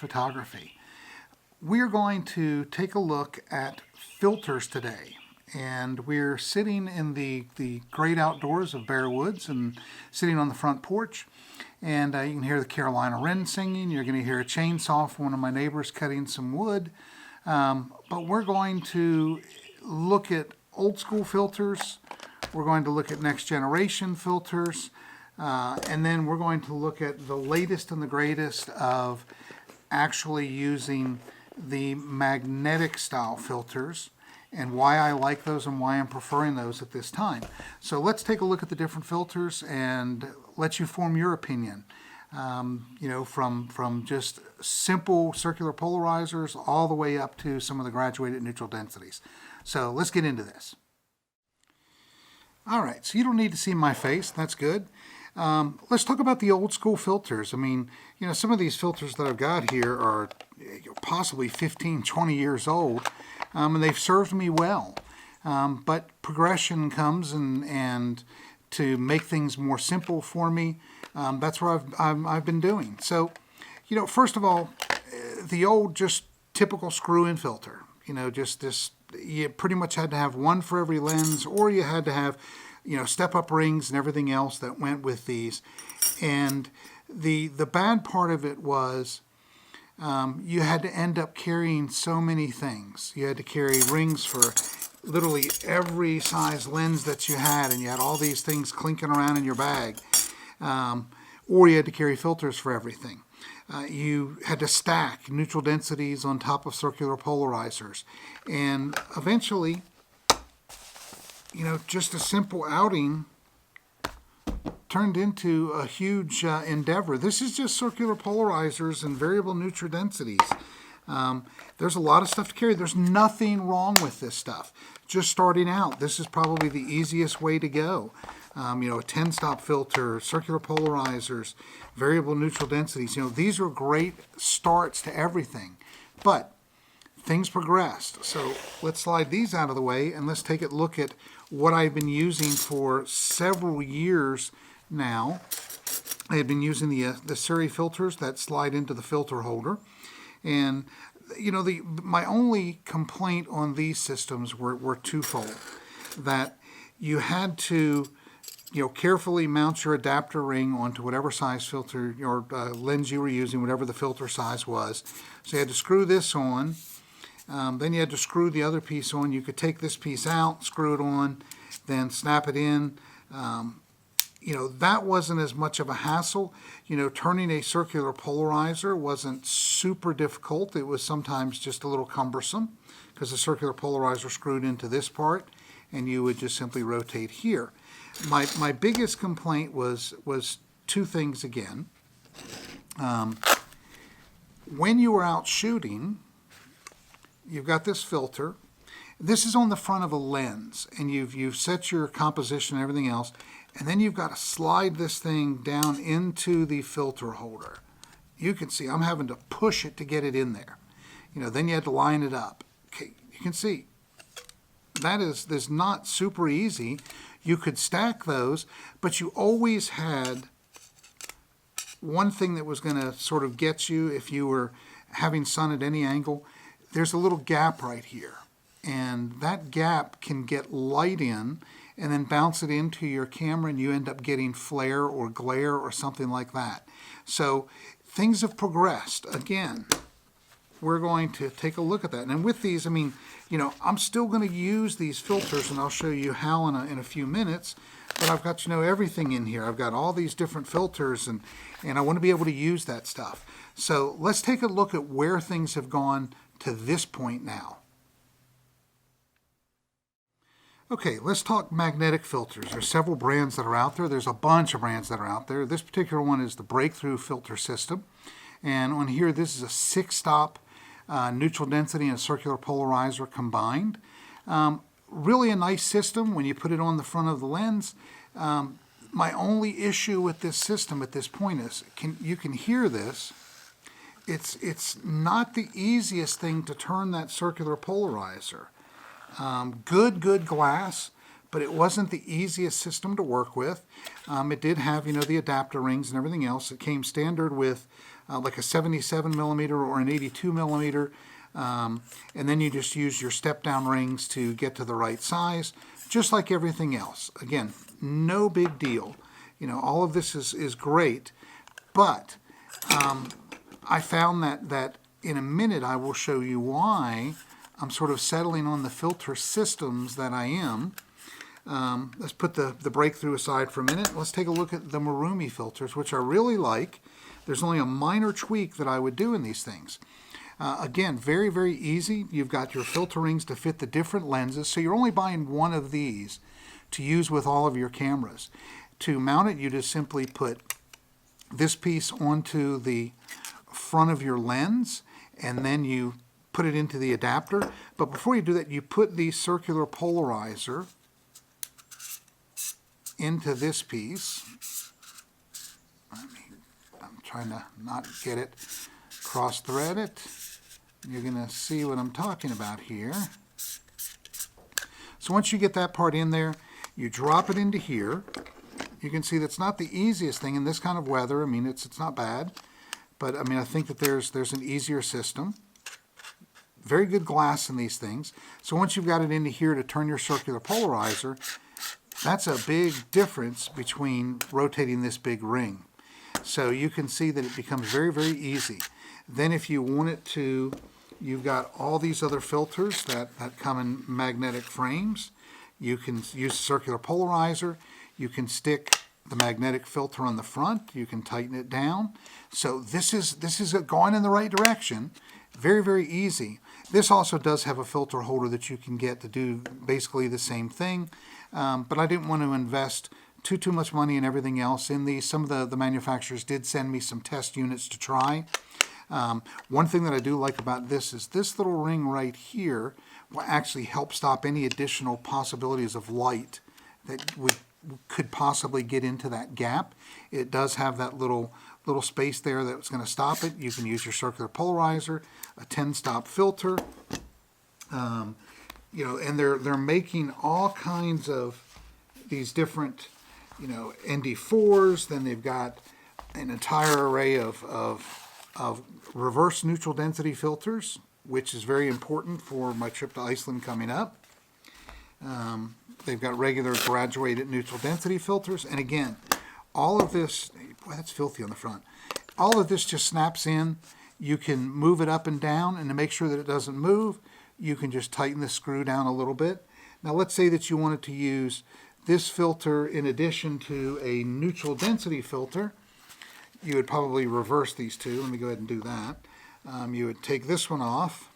photography. We're going to take a look at filters today, and we're sitting in the great outdoors of Bear Woods and sitting on the front porch, and you can hear the Carolina wren singing. You're going to hear a chainsaw from one of my neighbors cutting some wood, but we're going to look at old school filters, we're going to look at next generation filters, and then we're going to look at the latest and the greatest of actually using the magnetic style filters and why I like those and why I'm preferring those at this time. So let's take a look at the different filters and let you form your opinion. You know, from just simple circular polarizers all the way up to some of the graduated neutral densities. So let's get into this. All right, so you don't need to see my face, that's good. Let's talk about the old school filters. I mean, you know, some of these filters that I've got here are possibly 15, 20 years old, and they've served me well. But progression comes and to make things more simple for me, that's what I've been doing. So, you know, first of all, the old just typical screw-in filter, you know, just this, you pretty much had to have one for every lens, or you had to have, you know, step-up rings and everything else that went with these. And the bad part of it was you had to end up carrying so many things. You had to carry rings for literally every size lens that you had, and you had all these things clinking around in your bag. Or you had to carry filters for everything. You had to stack neutral densities on top of circular polarizers. And eventually, you know, just a simple outing turned into a huge endeavor. This is just circular polarizers and variable neutral densities. There's a lot of stuff to carry. There's nothing wrong with this stuff. Just starting out, this is probably the easiest way to go. You know, a 10-stop filter, circular polarizers, variable neutral densities. You know, these are great starts to everything. But things progressed. So let's slide these out of the way and let's take a look at what I've been using for several years now. I had been using the series filters that slide into the filter holder. And, you know, my only complaint on these systems were twofold. That you had to, you know, carefully mount your adapter ring onto whatever size filter or lens you were using, whatever the filter size was. So you had to screw this on. Then you had to screw the other piece on. You could take this piece out, screw it on, then snap it in. You know, that wasn't as much of a hassle. You know, turning a circular polarizer wasn't super difficult. It was sometimes just a little cumbersome because the circular polarizer screwed into this part and you would just simply rotate here. My biggest complaint was two things again. When you were out shooting, you've got this filter. This is on the front of a lens, and you've set your composition and everything else, and then you've got to slide this thing down into the filter holder. You can see I'm having to push it to get it in there. You know, then you had to line it up. Okay, you can see that's not super easy. You could stack those, but you always had one thing that was going to sort of get you if you were having sun at any angle. There's a little gap right here, and that gap can get light in and then bounce it into your camera, and you end up getting flare or glare or something like that. So things have progressed. Again, we're going to take a look at that. And with these, I mean, you know, I'm still going to use these filters, and I'll show you how in a few minutes, but I've got, you know, everything in here. I've got all these different filters, and I want to be able to use that stuff. So let's take a look at where things have gone to this point now. Okay, let's talk magnetic filters. There's several brands that are out there. There's a bunch of brands that are out there. This particular one is the Breakthrough Filter System. And on here, this is a 6-stop neutral density and a circular polarizer combined. Really a nice system when you put it on the front of the lens. My only issue with this system at this point is, you can hear this. It's not the easiest thing to turn that circular polarizer. Good glass, but it wasn't the easiest system to work with. It did have, you know, the adapter rings and everything else. It came standard with like a 77 millimeter or an 82 millimeter. And then you just use your step down rings to get to the right size, just like everything else. Again, no big deal. You know, all of this is great, but I found that in a minute I will show you why I'm sort of settling on the filter systems that I am. Let's put the breakthrough aside for a minute. Let's take a look at the Marumi filters, which I really like. There's only a minor tweak that I would do in these things. Again, very, very easy. You've got your filter rings to fit the different lenses, so you're only buying one of these to use with all of your cameras. To mount it, you just simply put this piece onto the front of your lens, and then you put it into the adapter. But before you do that, you put the circular polarizer into this piece. I'm trying to not get it cross-thread it. You're going to see what I'm talking about here. So once you get that part in there, you drop it into here. You can see that's not the easiest thing in this kind of weather. I mean, it's not bad, but I mean, I think that there's an easier system. Very good glass in these things. So once you've got it into here to turn your circular polarizer, that's a big difference between rotating this big ring. So you can see that it becomes very, very easy. Then if you want it to, you've got all these other filters that come in magnetic frames. You can use circular polarizer. You can stick the magnetic filter on the front. You can tighten it down. So this is going in the right direction. Very, very easy. This also does have a filter holder that you can get to do basically the same thing. But I didn't want to invest too much money and everything else in these. Some of the manufacturers did send me some test units to try. One thing that I do like about this is this little ring right here will actually help stop any additional possibilities of light that could possibly get into that gap. It does have that little space there that's going to stop it. You can use your circular polarizer, a 10-stop filter. You know, and they're making all kinds of these different, you know, ND4s. Then they've got an entire array of reverse neutral density filters, which is very important for my trip to Iceland coming up. They've got regular graduated neutral density filters. And again, all of this, boy, that's filthy on the front. All of this just snaps in. You can move it up and down, and to make sure that it doesn't move, you can just tighten the screw down a little bit. Now let's say that you wanted to use this filter in addition to a neutral density filter. You would probably reverse these two. Let me go ahead and do that. You would take this one off.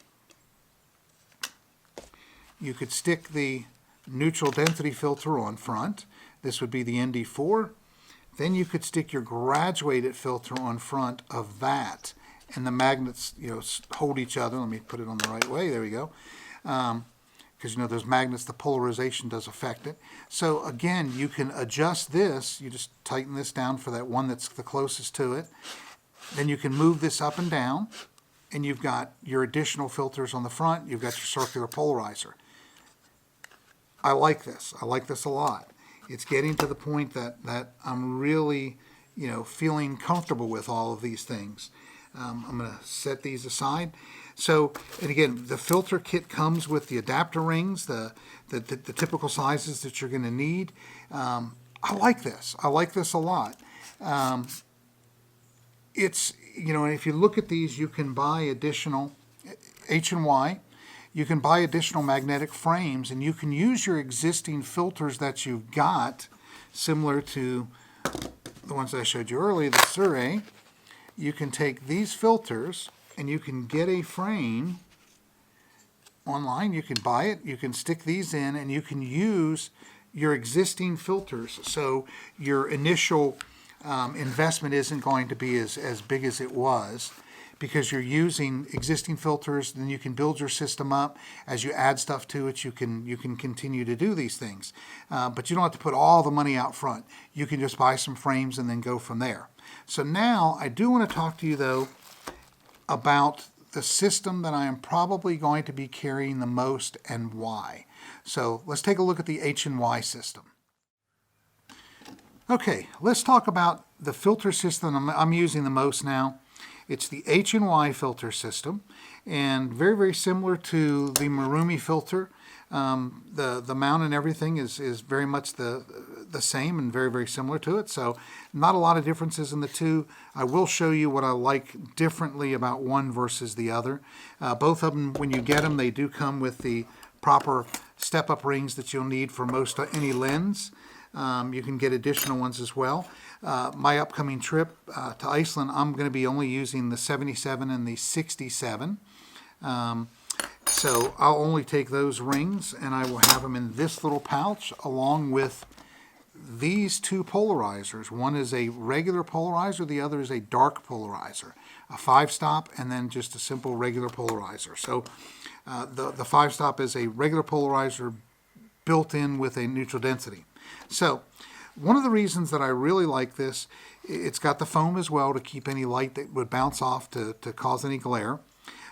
You could stick the neutral density filter on front. This would be the ND4. Then you could stick your graduated filter on front of that. And the magnets, you know, hold each other. Let me put it on the right way. There we go. Because, you know, those magnets, the polarization does affect it. So, again, you can adjust this. You just tighten this down for that one that's the closest to it. Then you can move this up and down. And you've got your additional filters on the front. You've got your circular polarizer. I like this. I like this a lot. It's getting to the point that I'm really, you know, feeling comfortable with all of these things. I'm going to set these aside. So, and again, the filter kit comes with the adapter rings, the typical sizes that you're going to need. I like this. I like this a lot. It's, you know, if you look at these, you can buy additional H&Y. You can buy additional magnetic frames, and you can use your existing filters that you've got, similar to the ones I showed you earlier, the Surrey. You can take these filters and you can get a frame online. You can buy it, you can stick these in, and you can use your existing filters. So your initial investment isn't going to be as big as it was, because you're using existing filters. Then you can build your system up. As you add stuff to it, you can continue to do these things. But you don't have to put all the money out front. You can just buy some frames and then go from there. So now I do want to talk to you, though, about the system that I am probably going to be carrying the most and why. So let's take a look at the H&Y system. Okay, let's talk about the filter system I'm using the most now. It's the H&Y filter system, and very, very similar to the Marumi filter. The mount and everything is very much the same and very, very similar to it. So not a lot of differences in the two. I will show you what I like differently about one versus the other. Both of them, when you get them, they do come with the proper step-up rings that you'll need for most any lens. You can get additional ones as well. My upcoming trip to Iceland, I'm going to be only using the 77 and the 67. So I'll only take those rings, and I will have them in this little pouch along with these two polarizers. One is a regular polarizer, the other is a dark polarizer. A 5-stop and then just a simple regular polarizer. So the 5-stop is a regular polarizer built in with a neutral density. So one of the reasons that I really like this, it's got the foam as well to keep any light that would bounce off to cause any glare.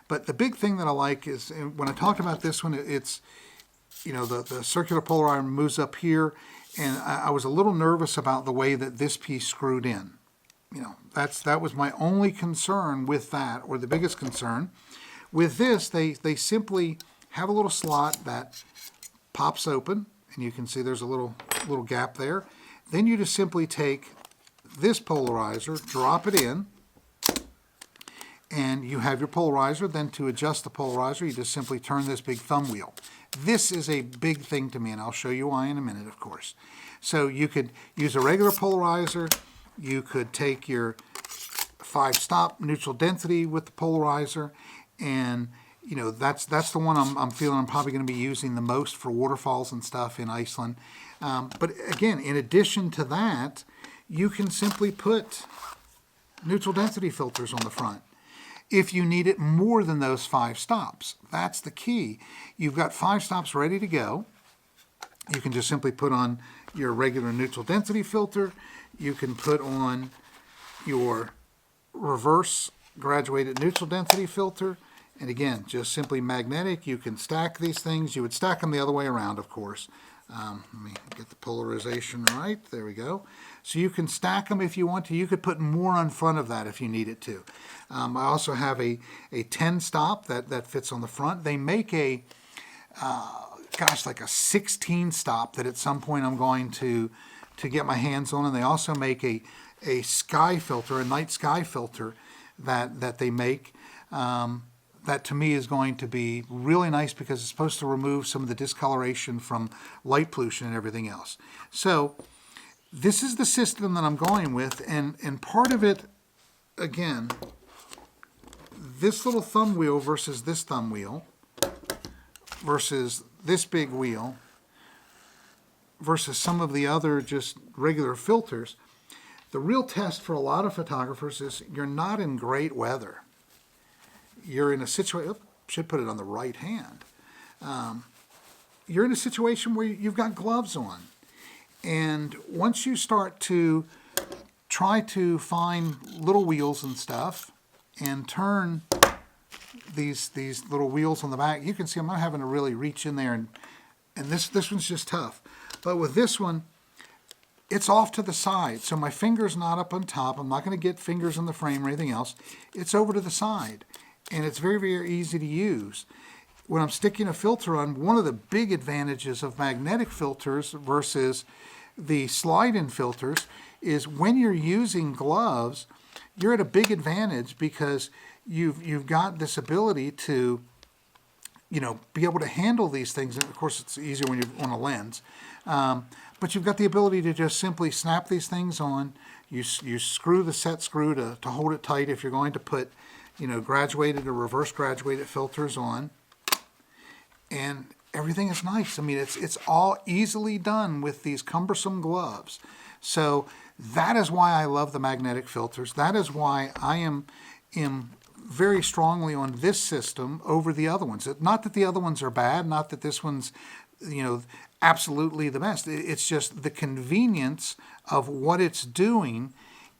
But the big thing that I like is, when I talked about this one, it's, you know, the circular polarizer moves up here, and I was a little nervous about the way that this piece screwed in. You know, that was my only concern with that, or the biggest concern. With this, they simply have a little slot that pops open, and you can see there's a little gap there. Then you just simply take this polarizer, drop it in, and you have your polarizer. Then to adjust the polarizer, you just simply turn this big thumb wheel. This is a big thing to me, and I'll show you why in a minute, of course. So you could use a regular polarizer. You could take your 5-stop neutral density with the polarizer, and you know that's the one I'm feeling I'm probably going to be using the most for waterfalls and stuff in Iceland. But again, in addition to that, you can simply put neutral density filters on the front if you need it more than those 5 stops. That's the key. You've got 5 stops ready to go. You can just simply put on your regular neutral density filter. You can put on your reverse graduated neutral density filter. And again, just simply magnetic. You can stack these things. You would stack them the other way around, of course. Let me get the polarization right. There we go. So you can stack them if you want to. You could put more on front of that if you need it to. I also have a 10 stop that fits on the front. They make a, like a 16 stop that at some point I'm going to get my hands on. And they also make a sky filter, a night sky filter that they make. That to me is going to be really nice because it's supposed to remove some of the discoloration from light pollution and everything else. So this is the system that I'm going with, and part of it, again, this little thumb wheel versus this thumb wheel versus this big wheel versus some of the other just regular filters. The real test for a lot of photographers is you're not in great weather. You're in a situation, should put it on the right hand. You're in a situation where you've got gloves on. And once you start to try to find little wheels and stuff and turn these little wheels on the back, you can see I'm not having to really reach in there, and this one's just tough. But with this one, it's off to the side, so my finger's not up on top. I'm not going to get fingers in the frame or anything else. It's over to the side. And it's very, very easy to use. When I'm sticking a filter on, one of the big advantages of magnetic filters versus the slide-in filters is when you're using gloves, you're at a big advantage because you've got this ability to, you know, be able to handle these things. And of course, it's easier when you're on a lens. But you've got the ability to just simply snap these things on. You screw the set screw to hold it tight if you're going to put, you know, graduated or reverse graduated filters on, and everything is nice. I mean, it's all easily done with these cumbersome gloves. So that is why I love the magnetic filters. That is why I am very strongly on this system over the other ones. Not that the other ones are bad, not that this one's, you know, absolutely the best. It's just the convenience of what it's doing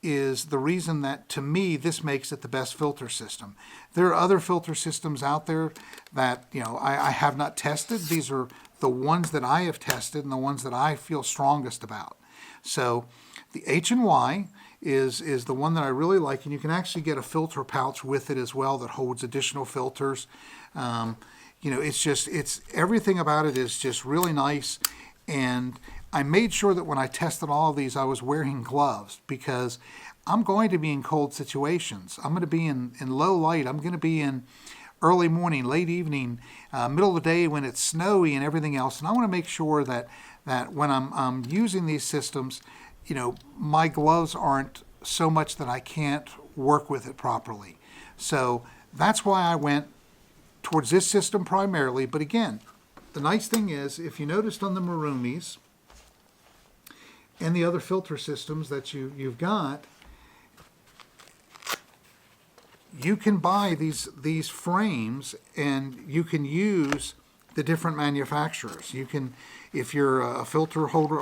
is the reason that, to me, this makes it the best filter system. There are other filter systems out there that, you know, I have not tested. These are the ones that I have tested and the ones that I feel strongest about. So the H&Y is the one that I really like, and you can actually get a filter pouch with it as well that holds additional filters. It's everything about it is just really nice. And I made sure that when I tested all of these, I was wearing gloves because I'm going to be in cold situations. I'm going to be in low light. I'm going to be in early morning, late evening, middle of the day when it's snowy and everything else. And I want to make sure that when I'm using these systems, my gloves aren't so much that I can't work with it properly. So that's why I went towards this system primarily. But again, the nice thing is, if you noticed on the Marumis and the other filter systems that you've got, you can buy these frames and you can use the different manufacturers. You can, if you're a filter holder,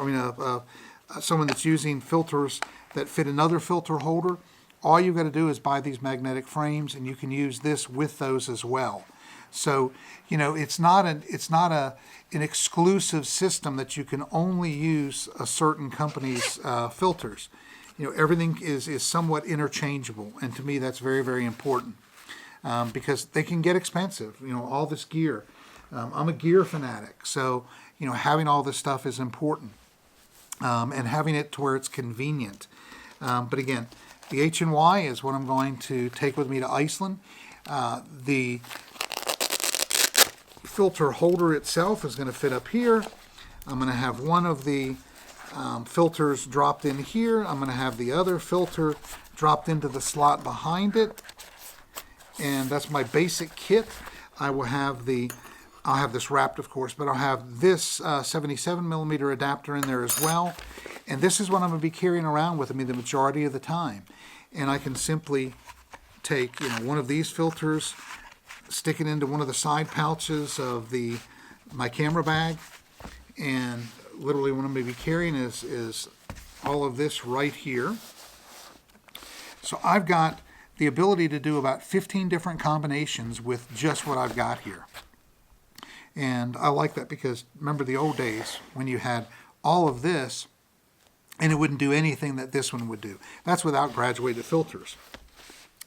someone that's using filters that fit another filter holder, all you've got to do is buy these magnetic frames, and you can use this with those as well. So, it's not an exclusive system that you can only use a certain company's filters. Everything is somewhat interchangeable, and to me that's very, very important because they can get expensive. All this gear. I'm a gear fanatic, so having all this stuff is important, and having it to where it's convenient. But again, the H&Y is what I'm going to take with me to Iceland. The filter holder itself is going to fit up here. I'm going to have one of the filters dropped in here. I'm going to have the other filter dropped into the slot behind it, and that's my basic kit. I'll have this wrapped, of course, but I'll have this 77mm adapter in there as well. And this is what I'm going to be carrying around with me the majority of the time. And I can simply take one of these filters, stick it into one of the side pouches of my camera bag, and literally what I'm going to be carrying is all of this right here. So I've got the ability to do about 15 different combinations with just what I've got here. And I like that because remember the old days when you had all of this and it wouldn't do anything that this one would do. That's without graduated filters.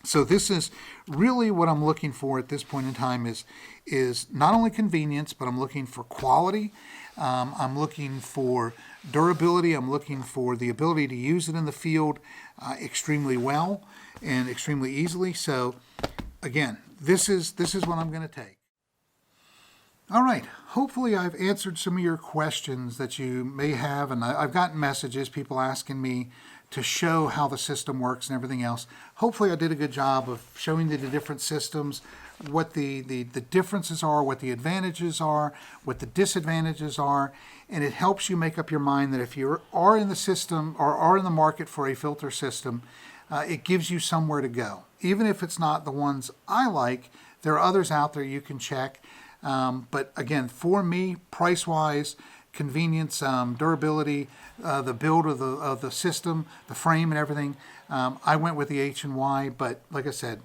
So this is really what I'm looking for at this point in time is not only convenience, but I'm looking for quality. I'm looking for durability. I'm looking for the ability to use it in the field extremely well and extremely easily. So again, this is what I'm going to take. All right, hopefully I've answered some of your questions that you may have, and I've gotten messages, people asking me to show how the system works and everything else. Hopefully I did a good job of showing you the different systems, what the differences are, what the advantages are, what the disadvantages are, and it helps you make up your mind that if you are in the system or are in the market for a filter system, it gives you somewhere to go. Even if it's not the ones I like, there are others out there you can check. But again, for me, price-wise, convenience, durability, the build of the system, the frame and everything, I went with the H&Y. But like I said,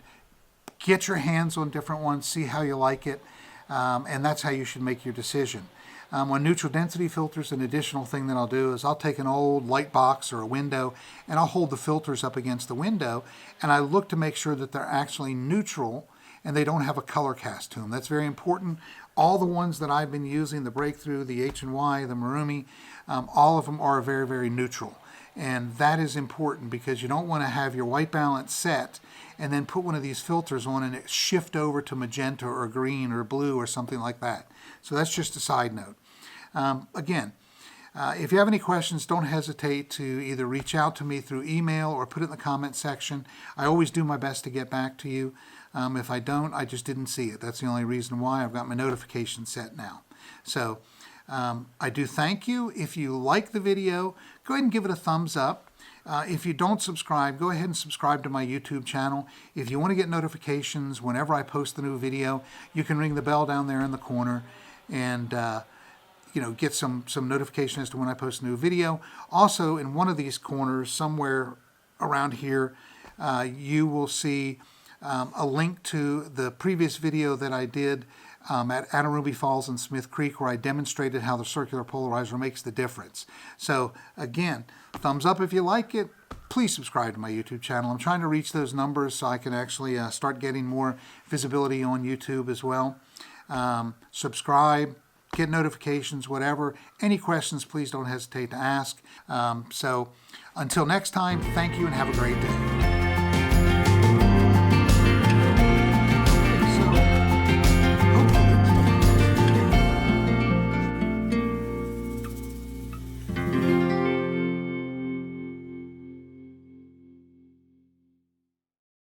get your hands on different ones, see how you like it, and that's how you should make your decision. On neutral density filters, an additional thing that I'll do is I'll take an old light box or a window and I'll hold the filters up against the window, and I look to make sure that they're actually neutral and they don't have a color cast to them. That's very important. All the ones that I've been using, the Breakthrough, the H&Y, the Marumi, all of them are very, very neutral. And that is important because you don't want to have your white balance set and then put one of these filters on and it shift over to magenta or green or blue or something like that. So that's just a side note. Again, if you have any questions, don't hesitate to either reach out to me through email or put it in the comment section. I always do my best to get back to you. If I don't, I just didn't see it. That's the only reason why. I've got my notifications set now. So I do thank you. If you like the video, go ahead and give it a thumbs up. If you don't subscribe, go ahead and subscribe to my YouTube channel. If you want to get notifications whenever I post the new video, you can ring the bell down there in the corner and get some notification as to when I post a new video. Also, in one of these corners, somewhere around here, you will see a link to the previous video that I did at Ruby Falls and Smith Creek, where I demonstrated how the circular polarizer makes the difference. So again, thumbs up if you like it. Please subscribe to my YouTube channel. I'm trying to reach those numbers so I can actually start getting more visibility on YouTube as well. Subscribe, get notifications, whatever. Any questions, please don't hesitate to ask. So until next time, thank you and have a great day.